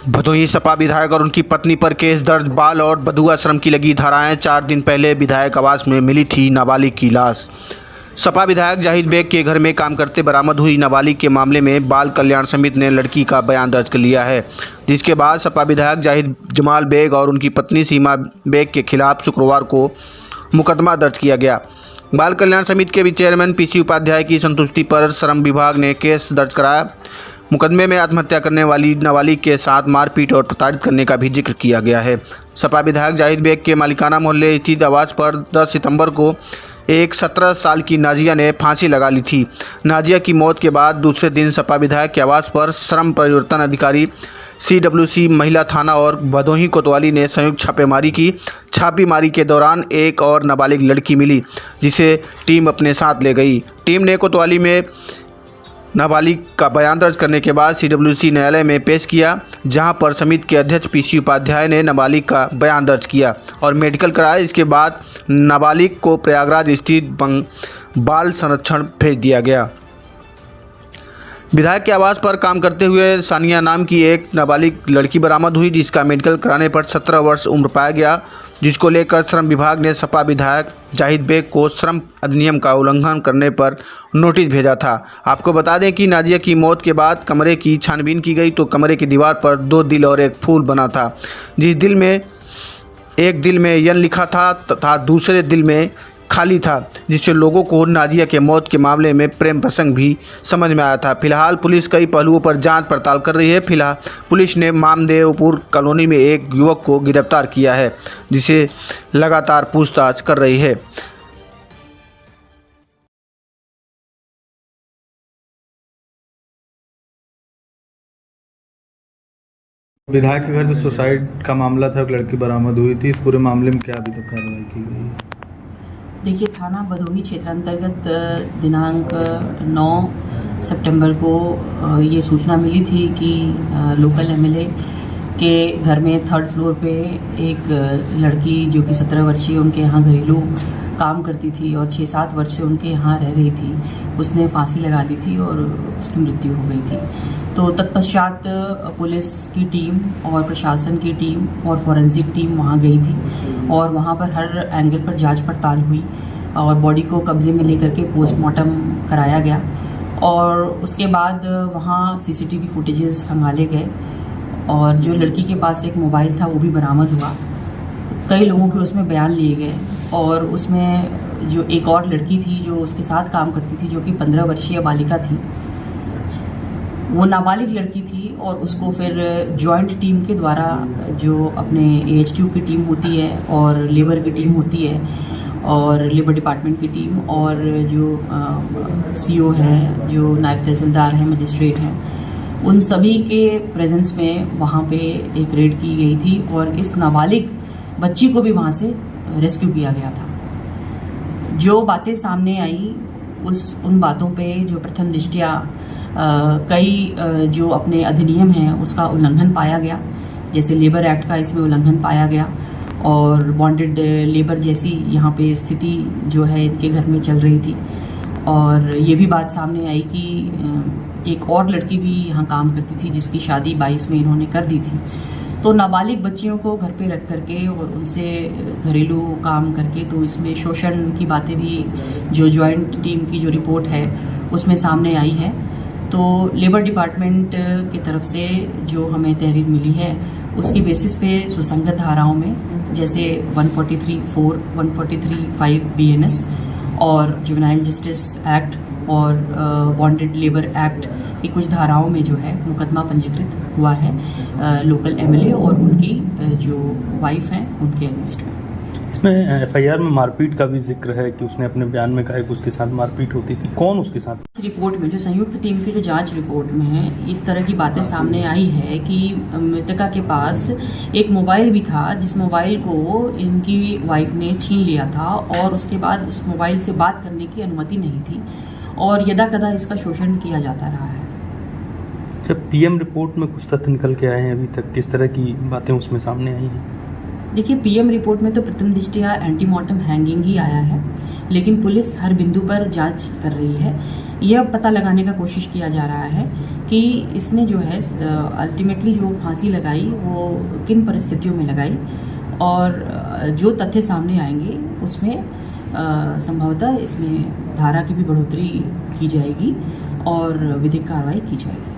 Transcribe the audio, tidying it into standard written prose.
भदोही सपा विधायक और उनकी पत्नी पर केस दर्ज। बाल और बधुआ श्रम की लगी धाराएं। 4 दिन पहले विधायक आवास में मिली थी नाबालिग की लाश। सपा विधायक जाहिद बेग के घर में काम करते बरामद हुई नाबालिग के मामले में बाल कल्याण समिति ने लड़की का बयान दर्ज कर लिया है, जिसके बाद सपा विधायक जाहिद जमाल बेग और उनकी पत्नी सीमा बेग के खिलाफ शुक्रवार को मुकदमा दर्ज किया गया। बाल कल्याण समिति के भी चेयरमैन पीसी उपाध्याय की संतुष्टि पर श्रम विभाग ने केस दर्ज कराया। मुकदमे में आत्महत्या करने वाली नाबालिग के साथ मारपीट और प्रताड़ित करने का भी जिक्र किया गया है। सपा विधायक जाहिद बेग के मालिकाना मोहल्ले स्थित आवास पर 10 सितंबर को एक 17 साल की नाजिया ने फांसी लगा ली थी। नाजिया की मौत के बाद दूसरे दिन सपा विधायक के आवास पर श्रम परिवर्तन अधिकारी CWC महिला थाना और भदोही कोतवाली ने संयुक्त छापेमारी की। छापेमारी के दौरान एक और नाबालिग लड़की मिली, जिसे टीम अपने साथ ले गई। टीम ने कोतवाली में नाबालिग का बयान दर्ज करने के बाद CWC न्यायालय में पेश किया, जहां पर समिति के अध्यक्ष पीसी उपाध्याय ने नाबालिग का बयान दर्ज किया और मेडिकल कराया। इसके बाद नाबालिग को प्रयागराज स्थित बाल संरक्षण भेज दिया गया। विधायक के आवास पर काम करते हुए सानिया नाम की एक नाबालिग लड़की बरामद हुई, जिसका मेडिकल कराने पर 17 वर्ष उम्र पाया गया, जिसको लेकर श्रम विभाग ने सपा विधायक जाहिद बेग को श्रम अधिनियम का उल्लंघन करने पर नोटिस भेजा था। आपको बता दें कि नाजिया की मौत के बाद कमरे की छानबीन की गई तो कमरे की दीवार पर 2 दिल और एक फूल बना था, एक दिल में यन लिखा था तथा दूसरे दिल में खाली था, जिससे लोगों को नाजिया के मौत के मामले में प्रेम प्रसंग भी समझ में आया था। फिलहाल पुलिस कई पहलुओं पर जांच पड़ताल कर रही है। फिलहाल पुलिस ने मामदेवपुर कॉलोनी में एक युवक को गिरफ्तार किया है, जिसे लगातार पूछताछ कर रही है। विधायक के घर में सुसाइड का मामला था, एक लड़की बरामद हुई थी। इस पूरे मामले में क्या अभी तक कार्रवाई की गई है? देखिए, थाना भदोही क्षेत्र अंतर्गत दिनांक 9 सितंबर को ये सूचना मिली थी कि लोकल MLA के घर में 3rd फ्लोर पे एक लड़की जो कि 17 वर्षीय उनके यहाँ घरेलू काम करती थी और 6-7 वर्ष से उनके यहाँ रह रही थी, उसने फांसी लगा ली थी और उसकी मृत्यु हो गई थी। तो तत्पश्चात पुलिस की टीम और प्रशासन की टीम और फॉरेंसिक टीम वहाँ गई थी और वहाँ पर हर एंगल पर जांच पड़ताल हुई और बॉडी को कब्जे में लेकर के पोस्टमार्टम कराया गया और उसके बाद वहाँ CCTV फुटेजेस खंगाले गए और जो लड़की के पास एक मोबाइल था वो भी बरामद हुआ। कई लोगों के उसमें बयान लिए गए और उसमें जो एक और लड़की थी जो उसके साथ काम करती थी, जो कि 15 वर्षीय बालिका थी, वो नाबालिग लड़की थी और उसको फिर जॉइंट टीम के द्वारा, जो अपने AHQ की टीम होती है और लेबर की टीम होती है और लेबर डिपार्टमेंट की टीम और जो CO हैं, जो नायब तहसीलदार हैं, मजिस्ट्रेट हैं, उन सभी के प्रेजेंस में वहाँ पे एक रेड की गई थी और इस नाबालिग बच्ची को भी वहाँ से रेस्क्यू किया गया था। जो बातें सामने आई उन बातों पे जो प्रथम दृष्टया कई जो अपने अधिनियम हैं उसका उल्लंघन पाया गया, जैसे लेबर एक्ट का इसमें उल्लंघन पाया गया और बॉन्डेड लेबर जैसी यहाँ पे स्थिति जो है इनके घर में चल रही थी। और ये भी बात सामने आई कि एक और लड़की भी यहाँ काम करती थी जिसकी शादी 22 में इन्होंने कर दी थी। तो नाबालिग बच्चियों को घर पे रख करके और उनसे घरेलू काम करके, तो इसमें शोषण की बातें भी जो जॉइंट टीम की जो रिपोर्ट है उसमें सामने आई है। तो लेबर डिपार्टमेंट की तरफ से जो हमें तहरीर मिली है उसकी बेसिस पे सुसंगत धाराओं में, जैसे 143(4), 143(5) BNS और जुवेनाइल जस्टिस एक्ट और बॉन्डेड लेबर एक्ट की कुछ धाराओं में जो है मुकदमा पंजीकृत हुआ है लोकल MLA और उनकी जो वाइफ हैं उनके अगेंस्ट में। इसमें FIR में मारपीट का भी जिक्र है कि उसने अपने बयान में कहा कि उसके साथ मारपीट होती थी। कौन उसके साथ? रिपोर्ट में जो संयुक्त टीम की जो जांच रिपोर्ट में है इस तरह की बातें सामने आई है कि मृतका के पास एक मोबाइल भी था, जिस मोबाइल को इनकी वाइफ ने छीन लिया था और उसके बाद उस मोबाइल से बात करने की अनुमति नहीं थी और यदाकदा इसका शोषण किया जाता रहा है। जब PM रिपोर्ट में कुछ तथ्य निकल के आए हैं अभी तक, किस तरह की बातें उसमें सामने आई हैं? देखिए, PM रिपोर्ट में तो प्रथम दृष्टया एंटीमॉर्टम हैंगिंग ही आया है, लेकिन पुलिस हर बिंदु पर जांच कर रही है। यह पता लगाने का कोशिश किया जा रहा है कि कि इसने जो है अल्टीमेटली जो फांसी लगाई वो किन परिस्थितियों में लगाई, और जो तथ्य सामने आएंगे उसमें संभवतः इसमें धारा की भी बढ़ोतरी की जाएगी और विधिक कार्रवाई की जाएगी।